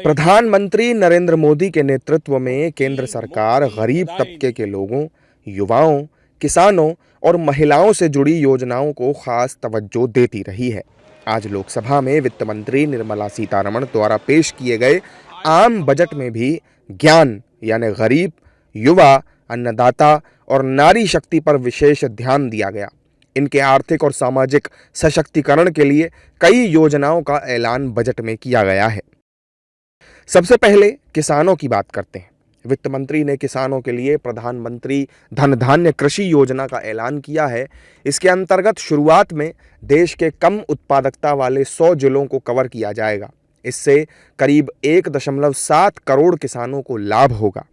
प्रधानमंत्री नरेंद्र मोदी के नेतृत्व में केंद्र सरकार गरीब तबके के लोगों, युवाओं, किसानों और महिलाओं से जुड़ी योजनाओं को खास तवज्जो देती रही है। आज लोकसभा में वित्त मंत्री निर्मला सीतारमण द्वारा पेश किए गए आम बजट में भी ज्ञान यानी गरीब, युवा, अन्नदाता और नारी शक्ति पर विशेष ध्यान दिया गया। इनके आर्थिक और सामाजिक सशक्तिकरण के लिए कई योजनाओं का ऐलान बजट में किया गया है। सबसे पहले किसानों की बात करते हैं। वित्त मंत्री ने किसानों के लिए प्रधानमंत्री धन धान्य कृषि योजना का ऐलान किया है। इसके अंतर्गत शुरुआत में देश के कम उत्पादकता वाले 100 जिलों को कवर किया जाएगा। इससे करीब 1.7 करोड़ किसानों को लाभ होगा।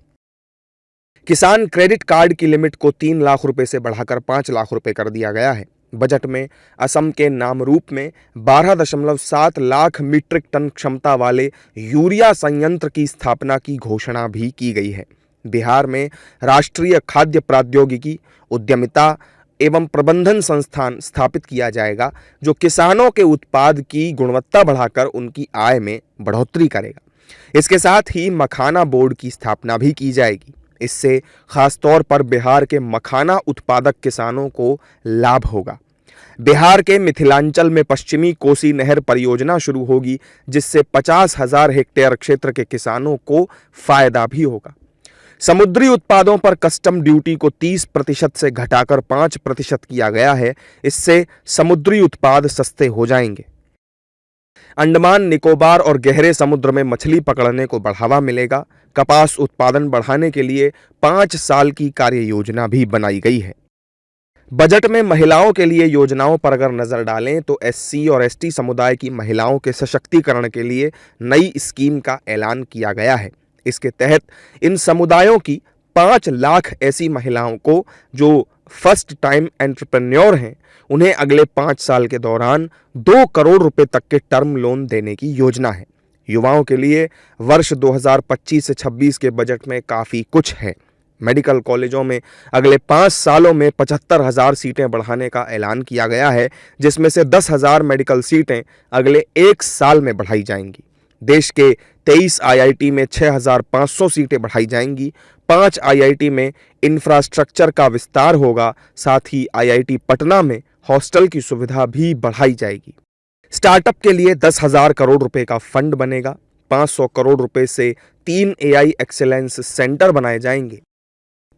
किसान क्रेडिट कार्ड की लिमिट को 3 लाख रुपए से बढ़ाकर 5 लाख रुपए कर दिया गया है। बजट में असम के नामरूप में 12.7 लाख मीट्रिक टन क्षमता वाले यूरिया संयंत्र की स्थापना की घोषणा भी की गई है। बिहार में राष्ट्रीय खाद्य प्रौद्योगिकी, उद्यमिता एवं प्रबंधन संस्थान स्थापित किया जाएगा, जो किसानों के उत्पाद की गुणवत्ता बढ़ाकर उनकी आय में बढ़ोतरी करेगा। इसके साथ ही मखाना बोर्ड की स्थापना भी की जाएगी। इससे खासतौर पर बिहार के मखाना उत्पादक किसानों को लाभ होगा। बिहार के मिथिलांचल में पश्चिमी कोसी नहर परियोजना शुरू होगी, जिससे 50,000 हेक्टेयर क्षेत्र के किसानों को फायदा भी होगा। समुद्री उत्पादों पर कस्टम ड्यूटी को 30% से घटाकर 5% किया गया है। इससे समुद्री उत्पाद सस्ते हो जाएंगे। अंडमान निकोबार और गहरे समुद्र में मछली पकड़ने को बढ़ावा मिलेगा। कपास उत्पादन बढ़ाने के लिए 5 साल की कार्य योजना भी बनाई गई है। बजट में महिलाओं के लिए योजनाओं पर अगर नजर डालें तो SC और ST समुदाय की महिलाओं के सशक्तिकरण के लिए नई स्कीम का ऐलान किया गया है। इसके तहत इन समुदायों की 5 लाख ऐसी महिलाओं को जो फर्स्ट टाइम एंटरप्रेन्योर हैं, उन्हें अगले 5 साल के दौरान 2 करोड़ रुपए तक के टर्म लोन देने की योजना है। युवाओं के लिए वर्ष 2025 से 26 के बजट में काफ़ी कुछ है। मेडिकल कॉलेजों में अगले 5 सालों में 75,000 सीटें बढ़ाने का ऐलान किया गया है, जिसमें से 10,000 मेडिकल सीटें अगले 1 साल में बढ़ाई जाएंगी। देश के 23 IIT में 6,500 सीटें बढ़ाई जाएंगी। 5 IIT में इंफ्रास्ट्रक्चर का विस्तार होगा। साथ ही IIT पटना में हॉस्टल की सुविधा भी बढ़ाई जाएगी। स्टार्टअप के लिए 10,000 करोड़ रुपए का फंड बनेगा। 500 करोड़ रुपए से 3 AI एक्सीलेंस सेंटर बनाए जाएंगे।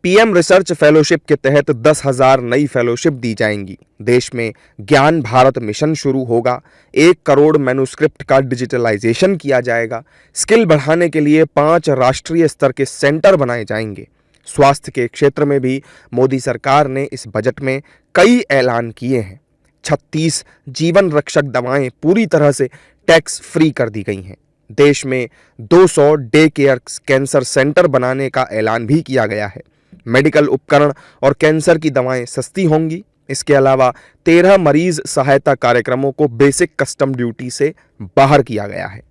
PM रिसर्च फेलोशिप के तहत 10,000 नई फेलोशिप दी जाएंगी। देश में ज्ञान भारत मिशन शुरू होगा। 1 करोड़ मैन्युस्क्रिप्ट का डिजिटलाइजेशन किया जाएगा। स्किल बढ़ाने के लिए 5 राष्ट्रीय स्तर के सेंटर बनाए जाएंगे। स्वास्थ्य के क्षेत्र में भी मोदी सरकार ने इस बजट में कई ऐलान किए हैं। 36 जीवन रक्षक दवाएं पूरी तरह से टैक्स फ्री कर दी गई हैं। देश में 200 डे केयर कैंसर सेंटर बनाने का ऐलान भी किया गया है। मेडिकल उपकरण और कैंसर की दवाएं सस्ती होंगी। इसके अलावा 13 मरीज सहायता कार्यक्रमों को बेसिक कस्टम ड्यूटी से बाहर किया गया है।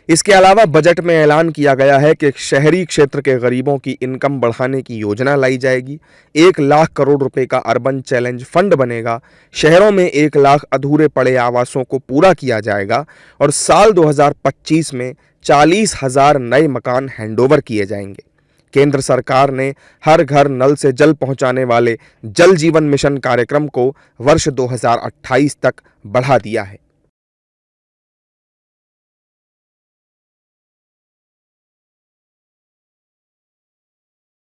इसके अलावा बजट में ऐलान किया गया है कि शहरी क्षेत्र के गरीबों की इनकम बढ़ाने की योजना लाई जाएगी। 1 लाख करोड़ रुपए का अर्बन चैलेंज फंड बनेगा। शहरों में 1 लाख अधूरे पड़े आवासों को पूरा किया जाएगा और साल 2025 में 40,000 नए मकान हैंडओवर किए जाएंगे। केंद्र सरकार ने हर घर नल से जल पहुंचाने वाले जल जीवन मिशन कार्यक्रम को वर्ष 2028 तक बढ़ा दिया है।